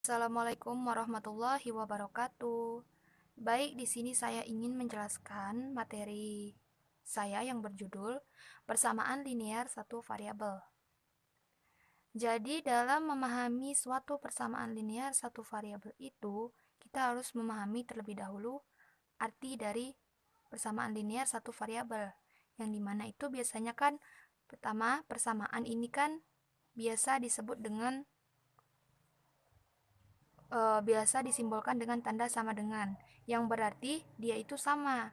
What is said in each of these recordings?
Assalamualaikum warahmatullahi wabarakatuh. Baik, di sini saya ingin menjelaskan materi saya yang berjudul persamaan linear satu variabel. Jadi, dalam memahami suatu persamaan linear satu variabel itu, kita harus memahami terlebih dahulu arti dari persamaan linear satu variabel. Yang dimana itu biasanya kan, pertama, persamaan ini kan biasa disebut dengan biasa disimbolkan dengan tanda sama dengan, yang berarti dia itu sama.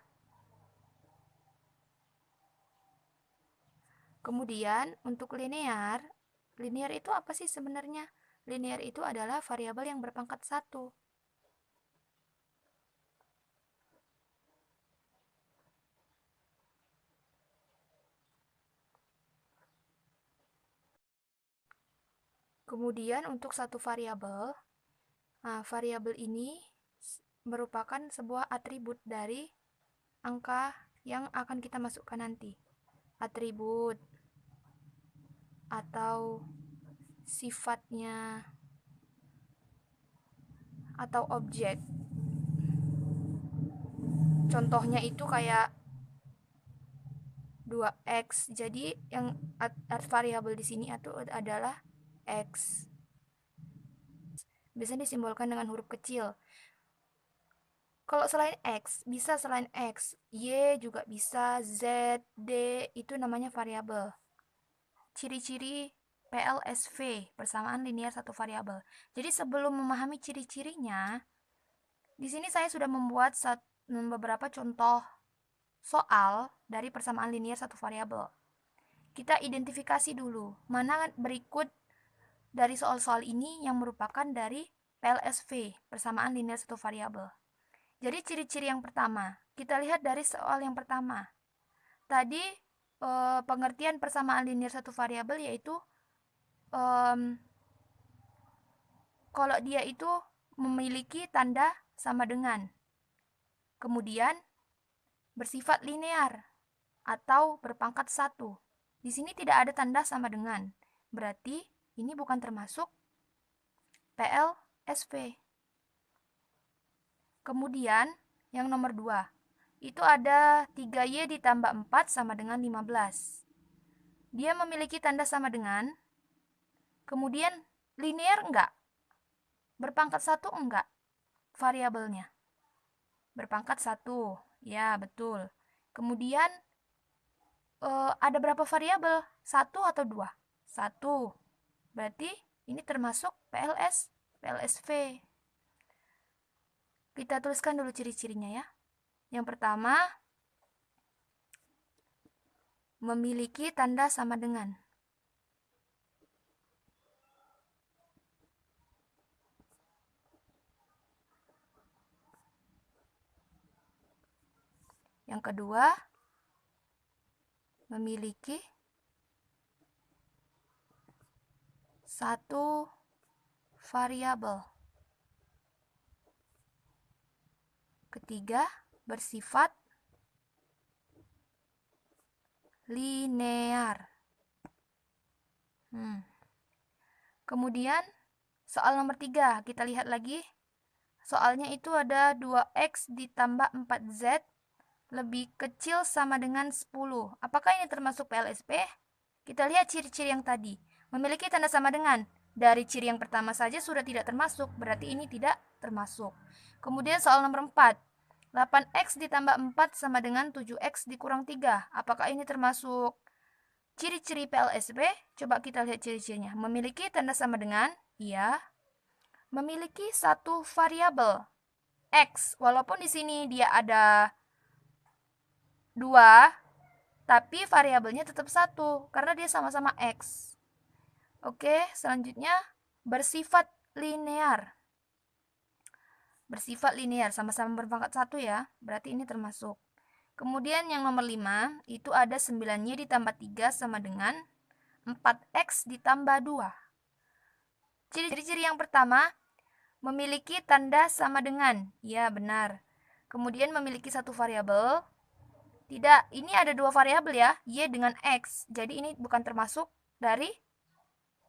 Kemudian untuk linear, linear itu apa sih sebenarnya? Linear itu adalah variabel yang berpangkat 1. Kemudian untuk satu variabel, variabel ini merupakan sebuah atribut dari angka yang akan kita masukkan nanti. Atribut atau sifatnya atau objek. Contohnya itu kayak 2x. Jadi yang variabel di sini itu adalah x. Biasanya disimbolkan dengan huruf kecil. Kalau selain x, bisa selain x, y juga bisa, z, d, itu namanya variabel. Ciri-ciri PLSV, persamaan linear satu variabel. Jadi sebelum memahami ciri-cirinya, di sini saya sudah membuat beberapa contoh soal dari persamaan linear satu variabel. Kita identifikasi dulu mana berikut dari soal-soal ini yang merupakan dari PLSV, persamaan linear satu variabel. Jadi ciri-ciri yang pertama, kita lihat dari soal yang pertama. Tadi pengertian persamaan linear satu variabel yaitu kalau dia itu memiliki tanda sama dengan, kemudian bersifat linear atau berpangkat 1. Di sini tidak ada tanda sama dengan, berarti ini bukan termasuk PLSV. Kemudian yang nomor 2, itu ada 3y ditambah 4 sama dengan 15. Dia memiliki tanda sama dengan, kemudian linear enggak? Berpangkat 1 enggak variabelnya? Berpangkat 1, ya betul. Kemudian ada berapa variabel? 1 atau 2? 1. Berarti ini termasuk PLSV. Kita tuliskan dulu ciri-cirinya ya. Yang pertama, memiliki tanda sama dengan. Yang kedua, memiliki satu variabel. Ketiga, bersifat linear. Kemudian soal nomor 3, kita lihat lagi. Soalnya itu ada 2x ditambah 4z lebih kecil sama dengan 10. Apakah ini termasuk PLSP? Kita lihat ciri-ciri yang tadi. Memiliki tanda sama dengan. Dari ciri yang pertama saja sudah tidak termasuk, berarti ini tidak termasuk. Kemudian soal nomor 4. 8x ditambah 4 sama dengan 7x dikurang 3. Apakah ini termasuk ciri-ciri PLSP? Coba kita lihat ciri-cirinya. Memiliki tanda sama dengan, iya. Memiliki satu variabel x, walaupun di sini dia ada 2, tapi variabelnya tetap 1 karena dia sama-sama x. Oke, selanjutnya bersifat linear. Bersifat linear, sama-sama berpangkat 1 ya, berarti ini termasuk. Kemudian yang nomor 5, itu ada 9y ditambah 3 sama dengan 4x ditambah 2. Ciri-ciri yang pertama, memiliki tanda sama dengan. Ya, benar. Kemudian memiliki satu variabel. Tidak, ini ada 2 variabel ya, y dengan x. Jadi ini bukan termasuk dari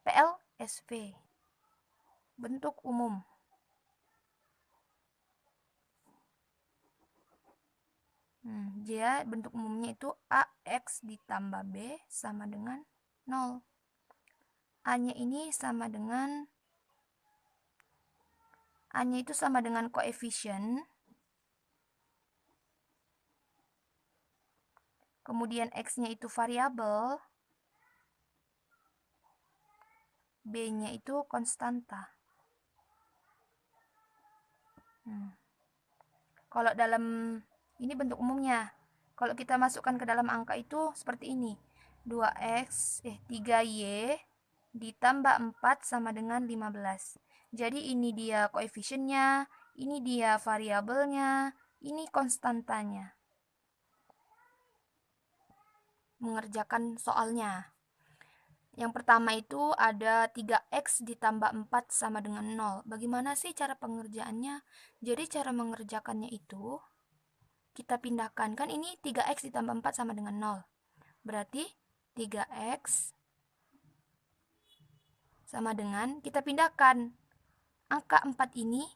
PLSV. Bentuk umum. Dia bentuk umumnya itu AX ditambah B sama dengan 0. A-nya ini sama dengan A-nya itu sama dengan koefisien. Kemudian X-nya itu variabel. B-nya itu konstanta. Kalau dalam ini bentuk umumnya. Kalau kita masukkan ke dalam angka itu seperti ini. 3Y ditambah 4 sama dengan 15. Jadi ini dia koefisiennya, ini dia variabelnya, ini konstantanya. Mengerjakan soalnya. Yang pertama itu ada 3X ditambah 4 sama dengan 0. Bagaimana sih cara pengerjaannya? Jadi cara mengerjakannya itu kita pindahkan. Kan ini 3X ditambah 4 sama dengan 0. Berarti 3X sama dengan, kita pindahkan angka 4 ini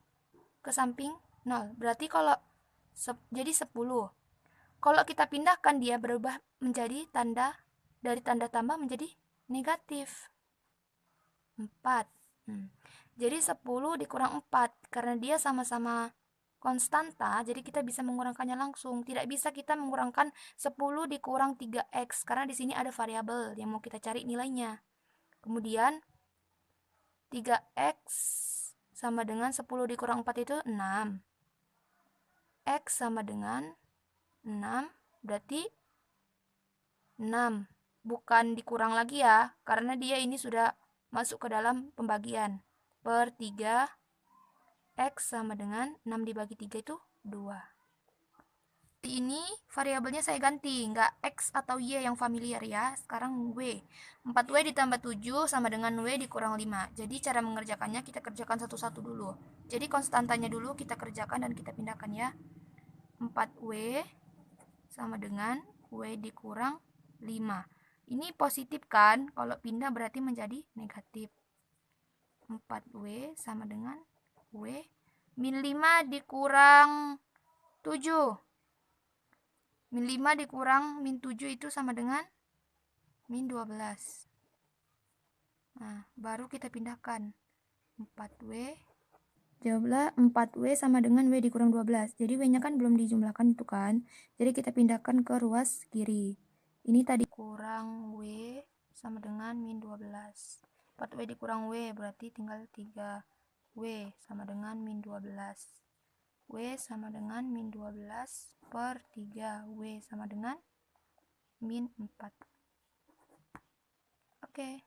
ke samping 0. Berarti kalau jadi 10. Kalau kita pindahkan dia berubah menjadi tanda, dari tanda tambah menjadi negatif 4. Jadi 10 dikurang 4. Karena dia sama-sama konstanta, jadi kita bisa mengurangkannya langsung. Tidak bisa kita mengurangkan 10 dikurang 3X, karena di sini ada variabel yang mau kita cari nilainya. Kemudian 3X sama dengan 10 dikurang 4 itu 6. X sama dengan 6, berarti 6. Bukan dikurang lagi ya, karena dia ini sudah masuk ke dalam pembagian. Per 3, X sama dengan 6 dibagi 3 itu 2. Di ini variabelnya saya ganti, nggak X atau Y yang familiar ya. Sekarang W. 4W ditambah 7 sama dengan W dikurang 5. Jadi cara mengerjakannya kita kerjakan satu-satu dulu. Jadi konstantanya dulu kita kerjakan dan kita pindahkan ya. 4W sama dengan W dikurang 5. Ini positif kan? Kalau pindah berarti menjadi negatif. 4W sama dengan W min 5 dikurang 7. Min 5 dikurang min 7 itu sama dengan min 12. Nah, baru kita pindahkan. 4W. Jawablah 4W sama dengan W dikurang 12. Jadi W-nya kan belum dijumlahkan itu kan. Jadi kita pindahkan ke ruas kiri. Ini tadi kurang W sama dengan min 12. 4W dikurang W berarti tinggal 3W sama dengan min 12. W sama dengan min 12 per 3. W sama dengan min 4. Oke.